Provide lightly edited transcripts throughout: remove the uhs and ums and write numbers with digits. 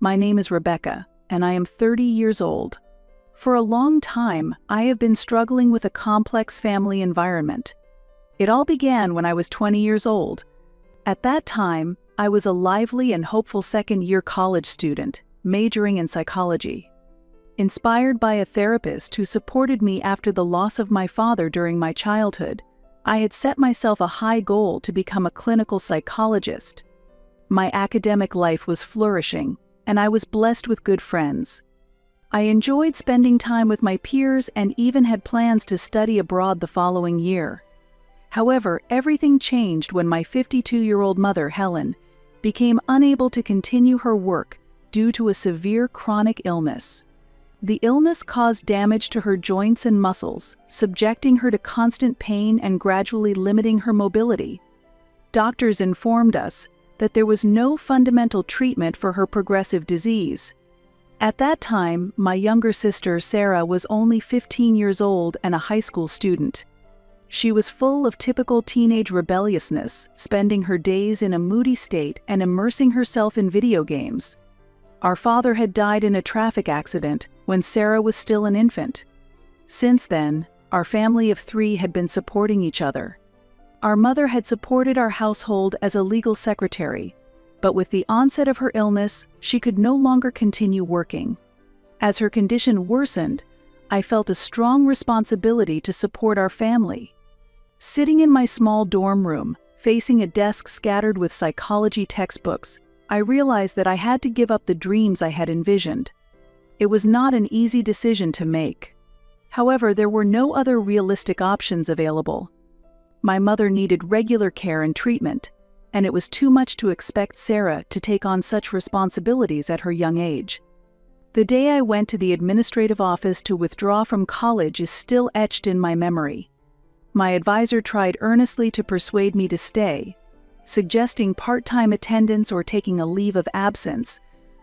My name is Rebecca, and I am 30 years old. For a long time, I have been struggling with a complex family environment. It all began when I was 20 years old. At that time, I was a lively and hopeful second-year college student, majoring in psychology. Inspired by a therapist who supported me after the loss of my father during my childhood, I had set myself a high goal to become a clinical psychologist. My academic life was flourishing, and I was blessed with good friends. I enjoyed spending time with my peers and even had plans to study abroad the following year. However, everything changed when my 52-year-old mother, Helen, became unable to continue her work due to a severe chronic illness. The illness caused damage to her joints and muscles, subjecting her to constant pain and gradually limiting her mobility. Doctors informed us that there was no fundamental treatment for her progressive disease. At that time, my younger sister, Sarah, was only 15 years old and a high school student. She was full of typical teenage rebelliousness, spending her days in a moody state and immersing herself in video games. Our father had died in a traffic accident when Sarah was still an infant. Since then, our family of 3 had been supporting each other. Our mother had supported our household as a legal secretary, but with the onset of her illness, she could no longer continue working. As her condition worsened, I felt a strong responsibility to support our family. Sitting in my small dorm room, facing a desk scattered with psychology textbooks, I realized that I had to give up the dreams I had envisioned. It was not an easy decision to make. However, there were no other realistic options available. My mother needed regular care and treatment, and it was too much to expect Sarah to take on such responsibilities at her young age. The day I went to the administrative office to withdraw from college is still etched in my memory. My advisor tried earnestly to persuade me to stay, suggesting part-time attendance or taking a leave of absence,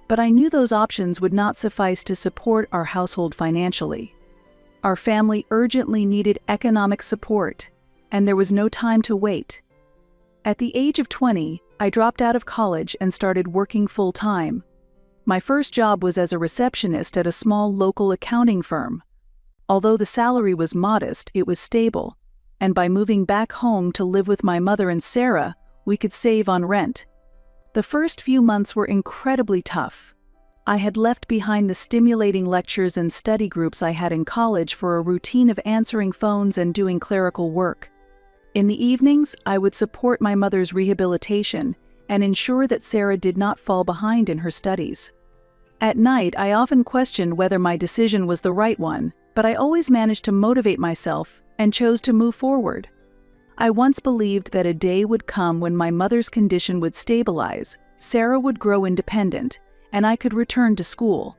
but I knew those options would not suffice to support our household financially. Our family urgently needed economic support, and there was no time to wait. At the age of 20, I dropped out of college and started working full-time. My first job was as a receptionist at a small local accounting firm. Although the salary was modest, it was stable, and by moving back home to live with my mother and Sarah, we could save on rent. The first few months were incredibly tough. I had left behind the stimulating lectures and study groups I had in college for a routine of answering phones and doing clerical work. In the evenings, I would support my mother's rehabilitation and ensure that Sarah did not fall behind in her studies. At night, I often questioned whether my decision was the right one, but I always managed to motivate myself and chose to move forward. I once believed that a day would come when my mother's condition would stabilize, Sarah would grow independent, and I could return to school.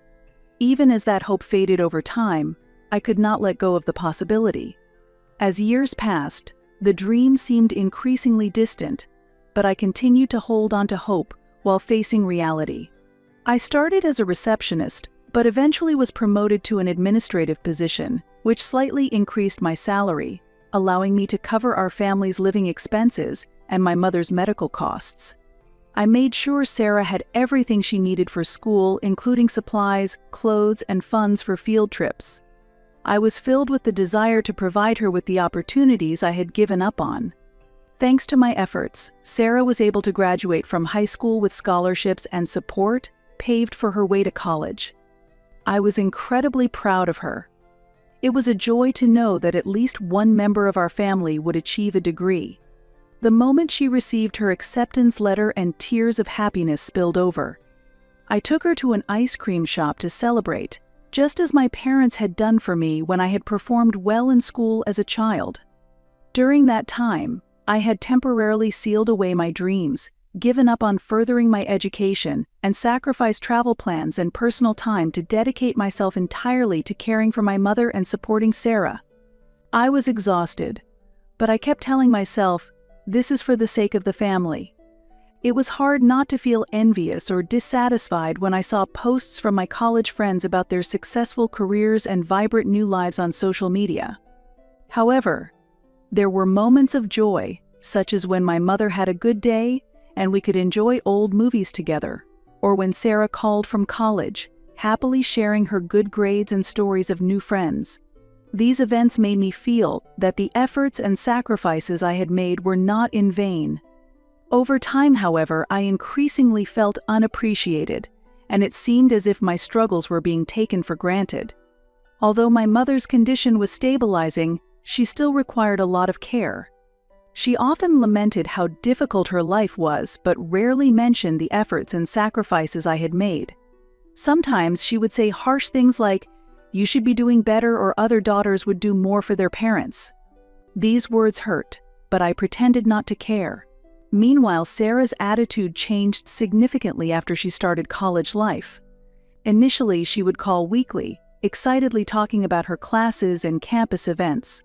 Even as that hope faded over time, I could not let go of the possibility. As years passed, the dream seemed increasingly distant, but I continued to hold on to hope while facing reality. I started as a receptionist, but eventually was promoted to an administrative position, which slightly increased my salary, allowing me to cover our family's living expenses and my mother's medical costs. I made sure Sarah had everything she needed for school, including supplies, clothes, and funds for field trips. I was filled with the desire to provide her with the opportunities I had given up on. Thanks to my efforts, Sarah was able to graduate from high school with scholarships and support paved for her way to college. I was incredibly proud of her. It was a joy to know that at least one member of our family would achieve a degree. The moment she received her acceptance letter and tears of happiness spilled over. I took her to an ice cream shop to celebrate, just as my parents had done for me when I had performed well in school as a child. During that time, I had temporarily sealed away my dreams, given up on furthering my education, and sacrificed travel plans and personal time to dedicate myself entirely to caring for my mother and supporting Sarah. I was exhausted, but I kept telling myself, this is for the sake of the family. It was hard not to feel envious or dissatisfied when I saw posts from my college friends about their successful careers and vibrant new lives on social media. However, there were moments of joy, such as when my mother had a good day and we could enjoy old movies together. or when Sarah called from college, happily sharing her good grades and stories of new friends. These events made me feel that the efforts and sacrifices I had made were not in vain. Over time, however, I increasingly felt unappreciated, and it seemed as if my struggles were being taken for granted. Although my mother's condition was stabilizing, she still required a lot of care. She often lamented how difficult her life was, but rarely mentioned the efforts and sacrifices I had made. Sometimes she would say harsh things like, "You should be doing better, or other daughters would do more for their parents." These words hurt, but I pretended not to care. Meanwhile, Sarah's attitude changed significantly after she started college life. Initially, she would call weekly, excitedly talking about her classes and campus events.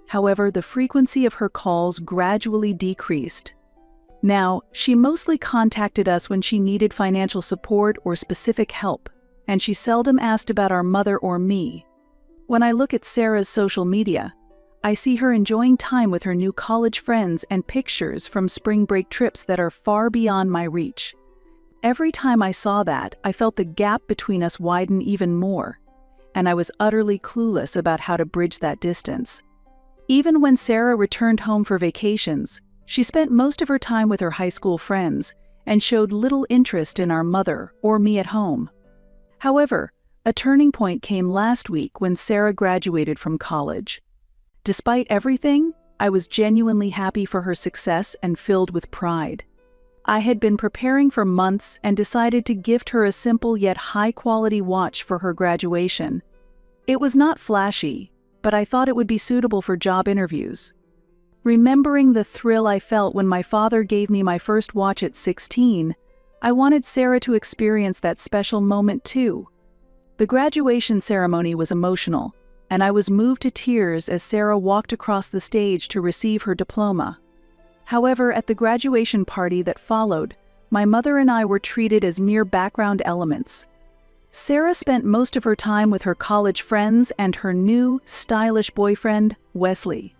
However, the frequency of her calls gradually decreased. Now, she mostly contacted us when she needed financial support or specific help, and she seldom asked about our mother or me. When I look at Sarah's social media, I see her enjoying time with her new college friends and pictures from spring break trips that are far beyond my reach. Every time I saw that, I felt the gap between us widen even more, and I was utterly clueless about how to bridge that distance. Even when Sarah returned home for vacations, she spent most of her time with her high school friends and showed little interest in our mother or me at home. However, a turning point came last week when Sarah graduated from college. Despite everything, I was genuinely happy for her success and filled with pride. I had been preparing for months and decided to gift her a simple yet high-quality watch for her graduation. It was not flashy, but I thought it would be suitable for job interviews. Remembering the thrill I felt when my father gave me my first watch at 16, I wanted Sarah to experience that special moment too. The graduation ceremony was emotional, and I was moved to tears as Sarah walked across the stage to receive her diploma. However, at the graduation party that followed, my mother and I were treated as mere background elements. Sarah spent most of her time with her college friends and her new, stylish boyfriend, Wesley.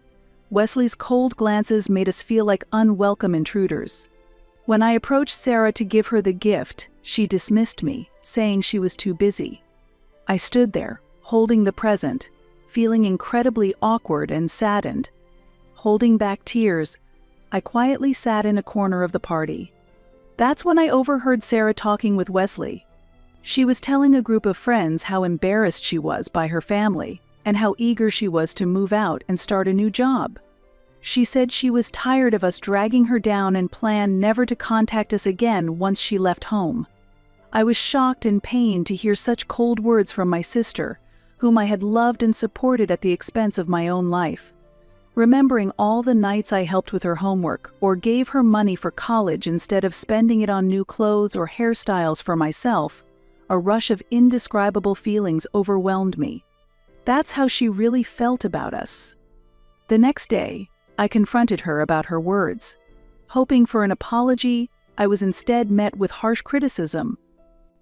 Wesley's cold glances made us feel like unwelcome intruders. When I approached Sarah to give her the gift, she dismissed me, saying she was too busy. I stood there, holding the present, feeling incredibly awkward and saddened. Holding back tears, I quietly sat in a corner of the party. That's when I overheard Sarah talking with Wesley. She was telling a group of friends how embarrassed she was by her family and how eager she was to move out and start a new job. She said she was tired of us dragging her down and planned never to contact us again once she left home. I was shocked and pained to hear such cold words from my sister, whom I had loved and supported at the expense of my own life. Remembering all the nights I helped with her homework or gave her money for college instead of spending it on new clothes or hairstyles for myself, a rush of indescribable feelings overwhelmed me. That's how she really felt about us. The next day, I confronted her about her words. Hoping for an apology, I was instead met with harsh criticism.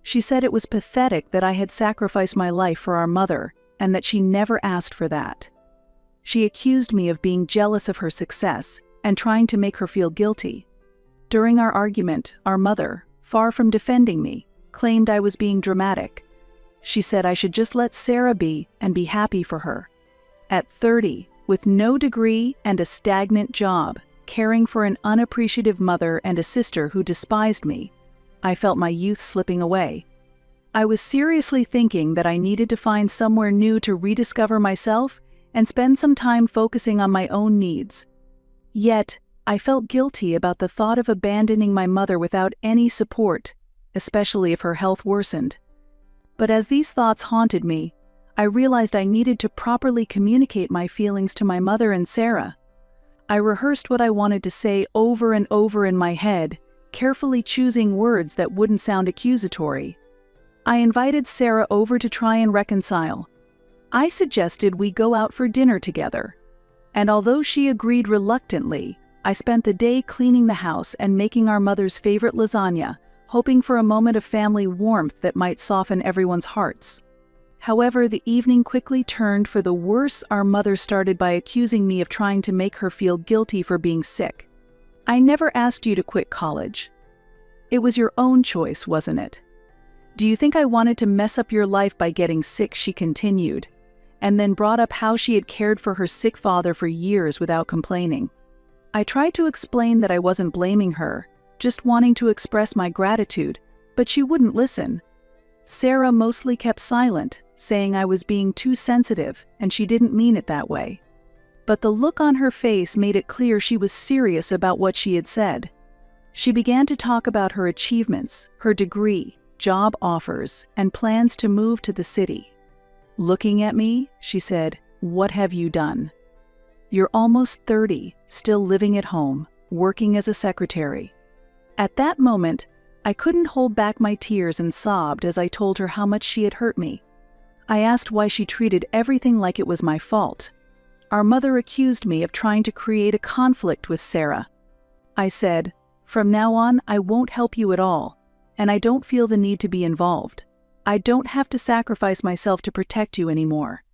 She said it was pathetic that I had sacrificed my life for our mother and that she never asked for that. She accused me of being jealous of her success and trying to make her feel guilty. During our argument, our mother, far from defending me, claimed I was being dramatic. She said I should just let Sarah be and be happy for her. At 30, with no degree and a stagnant job, caring for an unappreciative mother and a sister who despised me, I felt my youth slipping away. I was seriously thinking that I needed to find somewhere new to rediscover myself and spend some time focusing on my own needs. Yet, I felt guilty about the thought of abandoning my mother without any support, especially if her health worsened. But as these thoughts haunted me, I realized I needed to properly communicate my feelings to my mother and Sarah. I rehearsed what I wanted to say over and over in my head, carefully choosing words that wouldn't sound accusatory. I invited Sarah over to try and reconcile. I suggested we go out for dinner together, and although she agreed reluctantly, I spent the day cleaning the house and making our mother's favorite lasagna, hoping for a moment of family warmth that might soften everyone's hearts. However, the evening quickly turned for the worse. Our mother started by accusing me of trying to make her feel guilty for being sick. "I never asked you to quit college." It was your own choice, wasn't it? Do you think I wanted to mess up your life by getting sick?" she continued, and then brought up how she had cared for her sick father for years without complaining. I tried to explain that I wasn't blaming her, just wanting to express my gratitude, but she wouldn't listen. Sarah mostly kept silent, saying I was being too sensitive and she didn't mean it that way. But the look on her face made it clear she was serious about what she had said. She began to talk about her achievements, her degree, job offers, and plans to move to the city. Looking at me, she said, "What have you done? You're almost 30, still living at home, working as a secretary." At that moment, I couldn't hold back my tears and sobbed as I told her how much she had hurt me. I asked why she treated everything like it was my fault. Our mother accused me of trying to create a conflict with Sarah. I said, "From now on, I won't help you at all, and I don't feel the need to be involved. I don't have to sacrifice myself to protect you anymore."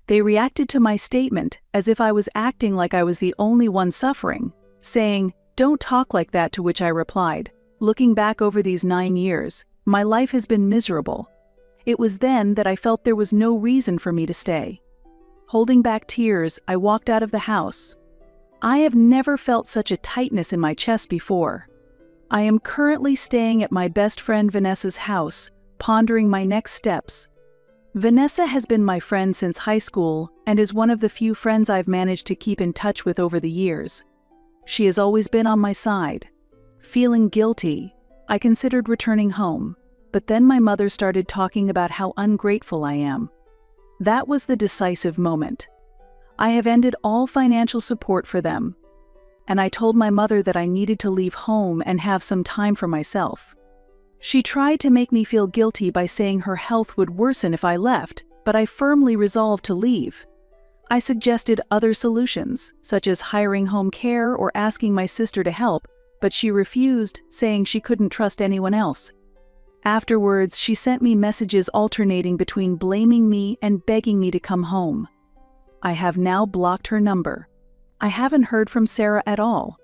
They reacted to my statement as if I was acting like I was the only one suffering, saying, "Don't talk like that," to which I replied, "Looking back over these 9 years, my life has been miserable." It was then that I felt there was no reason for me to stay. Holding back tears, I walked out of the house. I have never felt such a tightness in my chest before. I am currently staying at my best friend Vanessa's house, pondering my next steps. Vanessa has been my friend since high school and is one of the few friends I've managed to keep in touch with over the years. She has always been on my side. Feeling guilty, I considered returning home, but then my mother started talking about how ungrateful I am. That was the decisive moment. I have ended all financial support for them, and I told my mother that I needed to leave home and have some time for myself. She tried to make me feel guilty by saying her health would worsen if I left, but I firmly resolved to leave. I suggested other solutions, such as hiring home care or asking my sister to help, but she refused, saying she couldn't trust anyone else. Afterwards, she sent me messages alternating between blaming me and begging me to come home. I have now blocked her number. I haven't heard from Sarah at all.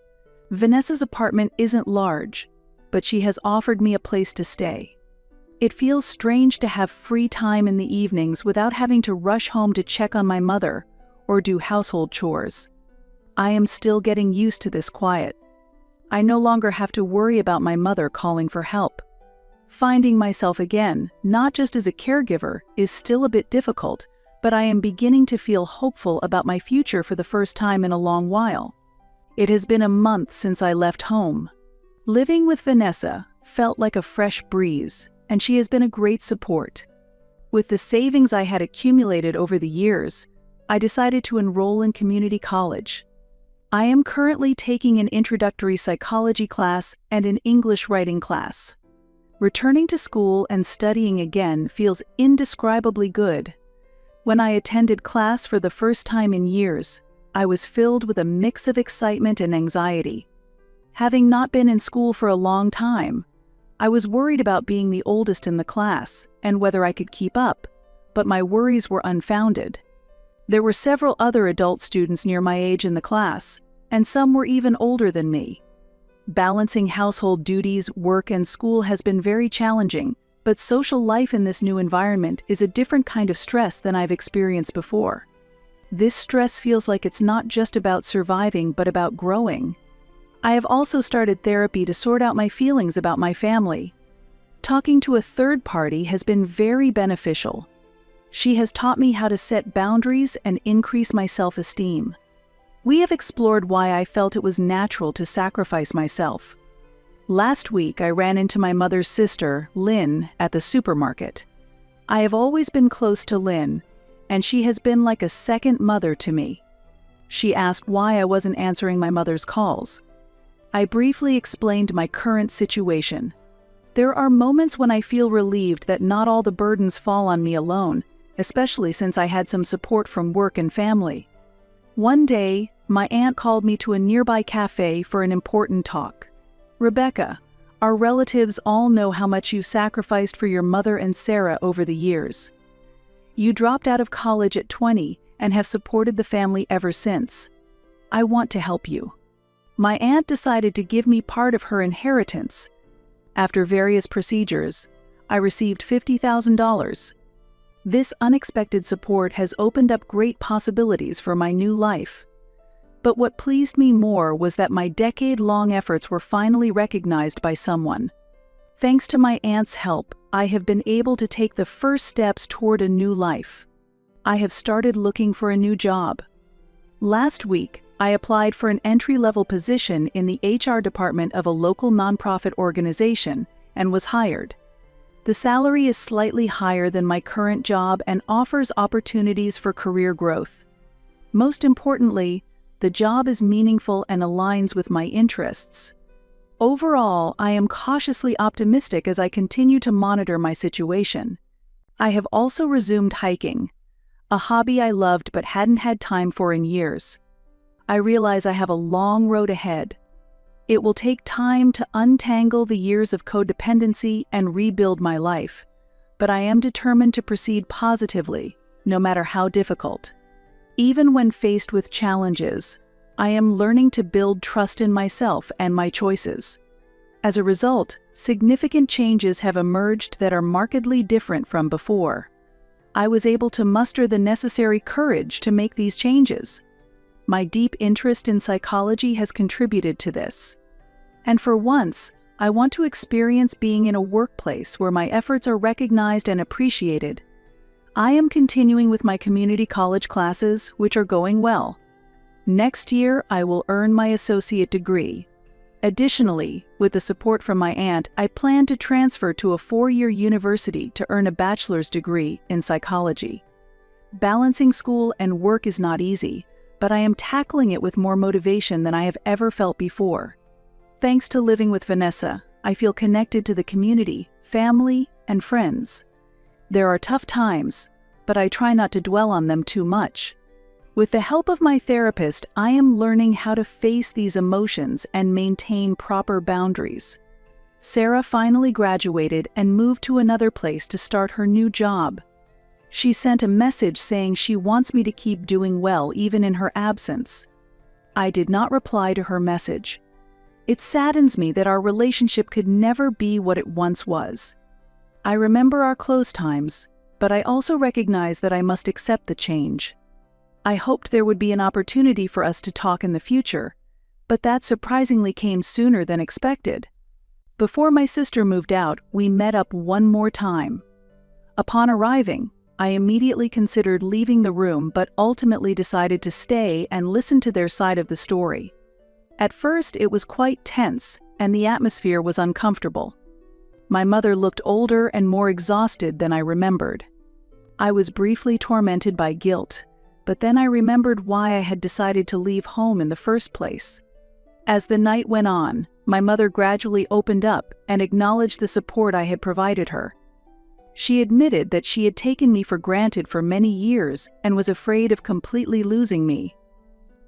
Vanessa's apartment isn't large, but she has offered me a place to stay. It feels strange to have free time in the evenings without having to rush home to check on my mother or do household chores. I am still getting used to this quiet. I no longer have to worry about my mother calling for help. Finding myself again, not just as a caregiver, is still a bit difficult, but I am beginning to feel hopeful about my future for the first time in a long while. It has been a month since I left home. Living with Vanessa felt like a fresh breeze, and she has been a great support. With the savings I had accumulated over the years, I decided to enroll in community college. I am currently taking an introductory psychology class and an English writing class. Returning to school and studying again feels indescribably good. When I attended class for the first time in years, I was filled with a mix of excitement and anxiety. Having not been in school for a long time, I was worried about being the oldest in the class and whether I could keep up, but my worries were unfounded. There were several other adult students near my age in the class, and some were even older than me. Balancing household duties, work, and school has been very challenging, but social life in this new environment is a different kind of stress than I've experienced before. This stress feels like it's not just about surviving, but about growing. I have also started therapy to sort out my feelings about my family. Talking to a third party has been very beneficial. She has taught me how to set boundaries and increase my self-esteem. We have explored why I felt it was natural to sacrifice myself. Last week, I ran into my mother's sister, Lynn, at the supermarket. I have always been close to Lynn, and she has been like a second mother to me. She asked why I wasn't answering my mother's calls. I briefly explained my current situation. There are moments when I feel relieved that not all the burdens fall on me alone, especially since I had some support from work and family. One day, my aunt called me to a nearby cafe for an important talk. "Rebecca, our relatives all know how much you've sacrificed for your mother and Sarah over the years. You dropped out of college at 20 and have supported the family ever since. I want to help you." My aunt decided to give me part of her inheritance. After various procedures, I received $50,000. This unexpected support has opened up great possibilities for my new life. But what pleased me more was that my decade-long efforts were finally recognized by someone. Thanks to my aunt's help, I have been able to take the first steps toward a new life. I have started looking for a new job. Last week, I applied for an entry-level position in the HR department of a local nonprofit organization and was hired. The salary is slightly higher than my current job and offers opportunities for career growth. Most importantly, the job is meaningful and aligns with my interests. Overall, I am cautiously optimistic as I continue to monitor my situation. I have also resumed hiking, a hobby I loved but hadn't had time for in years. I realize I have a long road ahead. It will take time to untangle the years of codependency and rebuild my life, but I am determined to proceed positively, no matter how difficult. Even when faced with challenges, I am learning to build trust in myself and my choices. As a result, significant changes have emerged that are markedly different from before. I was able to muster the necessary courage to make these changes. My deep interest in psychology has contributed to this. And for once, I want to experience being in a workplace where my efforts are recognized and appreciated. I am continuing with my community college classes, which are going well. Next year, I will earn my associate degree. Additionally, with the support from my aunt, I plan to transfer to a 4-year university to earn a bachelor's degree in psychology. Balancing school and work is not easy, but I am tackling it with more motivation than I have ever felt before. Thanks to living with Vanessa, I feel connected to the community, family, and friends. There are tough times, but I try not to dwell on them too much. With the help of my therapist, I am learning how to face these emotions and maintain proper boundaries. Sarah finally graduated and moved to another place to start her new job. She sent a message saying she wants me to keep doing well even in her absence. I did not reply to her message. It saddens me that our relationship could never be what it once was. I remember our close times, but I also recognize that I must accept the change. I hoped there would be an opportunity for us to talk in the future, but that surprisingly came sooner than expected. Before my sister moved out, we met up one more time. Upon arriving, I immediately considered leaving the room but ultimately decided to stay and listen to their side of the story. At first, it was quite tense, and the atmosphere was uncomfortable. My mother looked older and more exhausted than I remembered. I was briefly tormented by guilt, but then I remembered why I had decided to leave home in the first place. As the night went on, my mother gradually opened up and acknowledged the support I had provided her. She admitted that she had taken me for granted for many years and was afraid of completely losing me.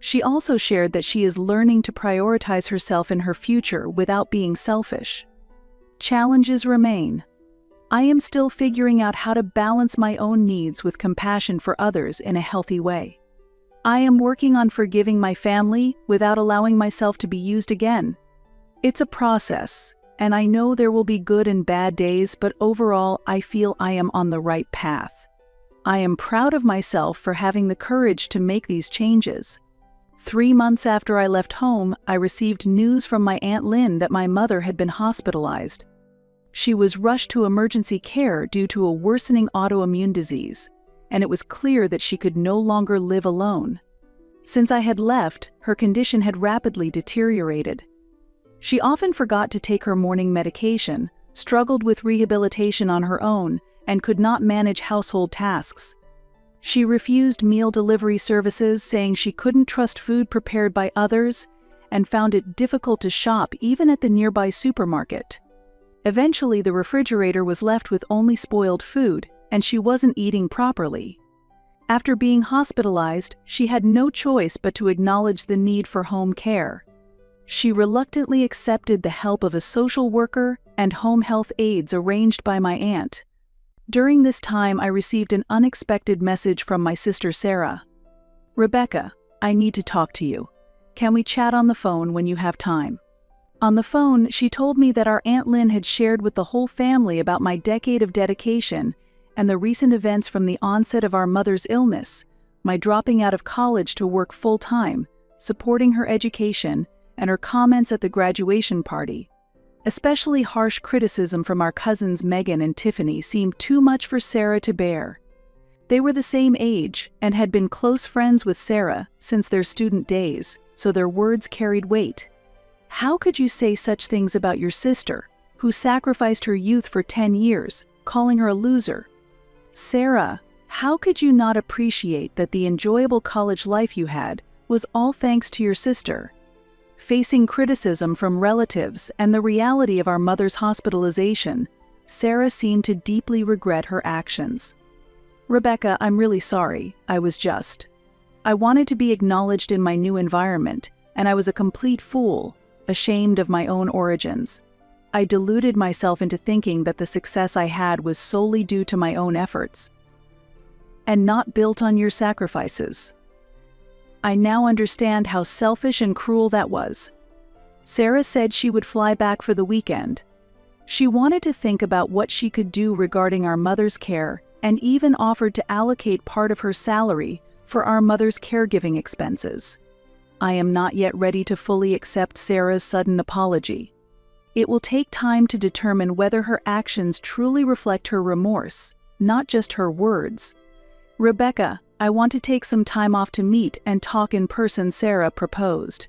She also shared that she is learning to prioritize herself in her future without being selfish. Challenges remain. I am still figuring out how to balance my own needs with compassion for others in a healthy way. I am working on forgiving my family without allowing myself to be used again. It's a process, and I know there will be good and bad days, but overall, I feel I am on the right path. I am proud of myself for having the courage to make these changes. 3 months after I left home, I received news from my Aunt Lynn that my mother had been hospitalized. She was rushed to emergency care due to a worsening autoimmune disease, and it was clear that she could no longer live alone. Since I had left, her condition had rapidly deteriorated. She often forgot to take her morning medication, struggled with rehabilitation on her own, and could not manage household tasks. She refused meal delivery services, saying she couldn't trust food prepared by others, and found it difficult to shop even at the nearby supermarket. Eventually, the refrigerator was left with only spoiled food, and she wasn't eating properly. After being hospitalized, she had no choice but to acknowledge the need for home care. She reluctantly accepted the help of a social worker and home health aides arranged by my aunt. During this time, I received an unexpected message from my sister Sarah. "Rebecca, I need to talk to you. Can we chat on the phone when you have time?" On the phone, she told me that our Aunt Lynn had shared with the whole family about my decade of dedication and the recent events from the onset of our mother's illness, my dropping out of college to work full-time, supporting her education, and her comments at the graduation party. Especially harsh criticism from our cousins Megan and Tiffany seemed too much for Sarah to bear. They were the same age and had been close friends with Sarah since their student days, so their words carried weight. How could you say such things about your sister, who sacrificed her youth for 10 years, calling her a loser? Sarah, how could you not appreciate that the enjoyable college life you had was all thanks to your sister? Facing criticism from relatives and the reality of our mother's hospitalization, Sarah seemed to deeply regret her actions. Rebecca, I'm really sorry, I wanted to be acknowledged in my new environment, and I was a complete fool, ashamed of my own origins. I deluded myself into thinking that the success I had was solely due to my own efforts, and not built on your sacrifices. I now understand how selfish and cruel that was. Sarah said she would fly back for the weekend. She wanted to think about what she could do regarding our mother's care and even offered to allocate part of her salary for our mother's caregiving expenses. I am not yet ready to fully accept Sarah's sudden apology. It will take time to determine whether her actions truly reflect her remorse, not just her words. Rebecca, I want to take some time off to meet and talk in person, Sarah proposed.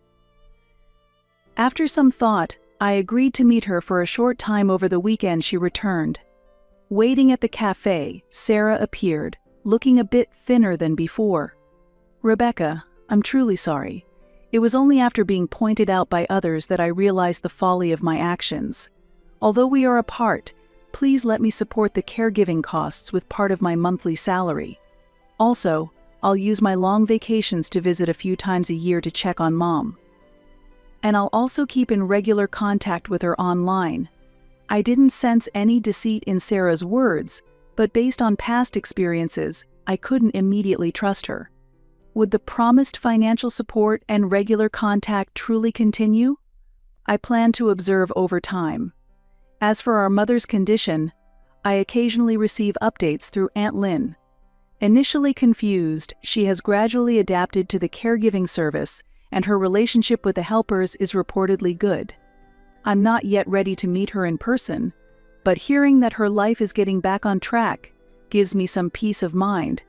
After some thought, I agreed to meet her for a short time over the weekend. She returned. Waiting at the cafe, Sarah appeared, looking a bit thinner than before. Rebecca, I'm truly sorry. It was only after being pointed out by others that I realized the folly of my actions. Although we are apart, please let me support the caregiving costs with part of my monthly salary. Also, I'll use my long vacations to visit a few times a year to check on Mom. And I'll also keep in regular contact with her online. I didn't sense any deceit in Sarah's words, but based on past experiences, I couldn't immediately trust her. Would the promised financial support and regular contact truly continue? I plan to observe over time. As for our mother's condition, I occasionally receive updates through Aunt Lynn. Initially confused, she has gradually adapted to the caregiving service, and her relationship with the helpers is reportedly good. I'm not yet ready to meet her in person, but hearing that her life is getting back on track gives me some peace of mind.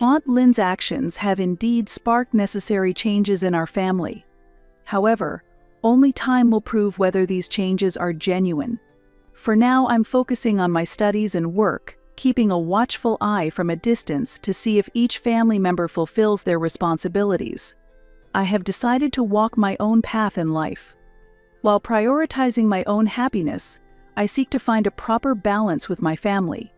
Aunt Lynn's actions have indeed sparked necessary changes in our family. However, only time will prove whether these changes are genuine. For now, I'm focusing on my studies and work, keeping a watchful eye from a distance to see if each family member fulfills their responsibilities. I have decided to walk my own path in life. While prioritizing my own happiness, I seek to find a proper balance with my family.